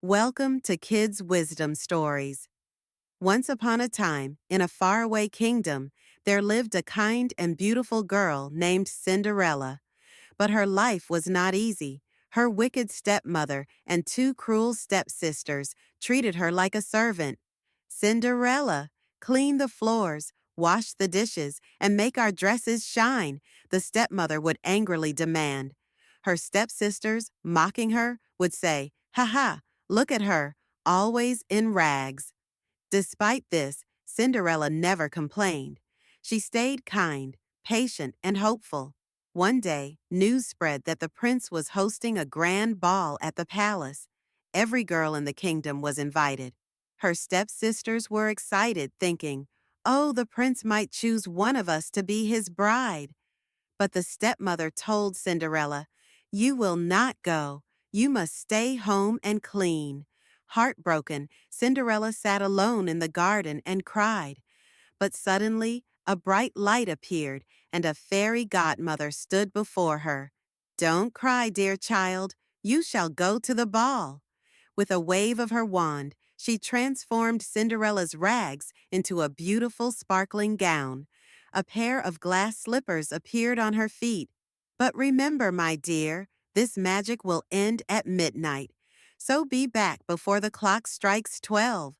Welcome to Kids' Wisdom Stories. Once upon a time, in a faraway kingdom, there lived a kind and beautiful girl named Cinderella. But her life was not easy. Her wicked stepmother and two cruel stepsisters treated her like a servant. Cinderella, clean the floors, wash the dishes, and make our dresses shine, the stepmother would angrily demand. Her stepsisters, mocking her, would say, "Ha ha, look at her, always in rags." Despite this, Cinderella never complained. She stayed kind, patient, and hopeful. One day, news spread that the prince was hosting a grand ball at the palace. Every girl in the kingdom was invited. Her stepsisters were excited, thinking, "Oh, the prince might choose one of us to be his bride." But the stepmother told Cinderella, "You will not go. You must stay home and clean." Heartbroken, Cinderella sat alone in the garden and cried. But suddenly, a bright light appeared, and a fairy godmother stood before her. "Don't cry, dear child. You shall go to the ball." With a wave of her wand, she transformed Cinderella's rags into a beautiful sparkling gown. A pair of glass slippers appeared on her feet. "But remember, my dear, this magic will end at midnight. So be back before the clock strikes 12.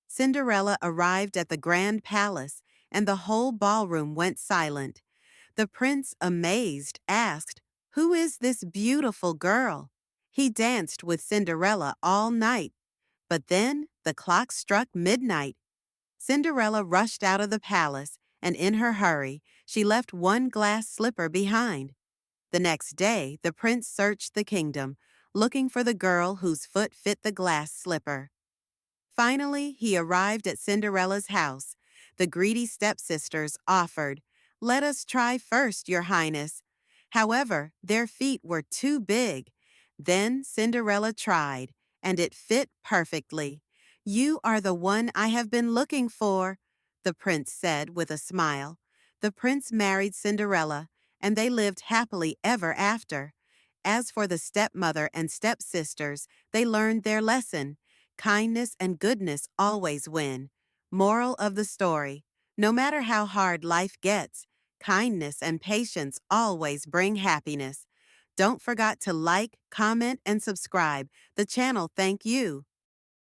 Cinderella arrived at the grand palace, and the whole ballroom went silent. The prince, amazed, asked, "Who is this beautiful girl?" He danced with Cinderella all night, but then the clock struck midnight. Cinderella rushed out of the palace, and in her hurry, she left one glass slipper behind. The next day, the prince searched the kingdom, looking for the girl whose foot fit the glass slipper. Finally, he arrived at Cinderella's house. The greedy stepsisters offered, "Let us try first, your highness." However, their feet were too big. Then Cinderella tried, and it fit perfectly. "You are the one I have been looking for," the prince said with a smile. The prince married Cinderella, and they lived happily ever after. As for the stepmother and stepsisters, they learned their lesson. Kindness and goodness always win. Moral of the story: no matter how hard life gets, kindness and patience always bring happiness. Don't forget to like, comment, and subscribe. The channel thank you.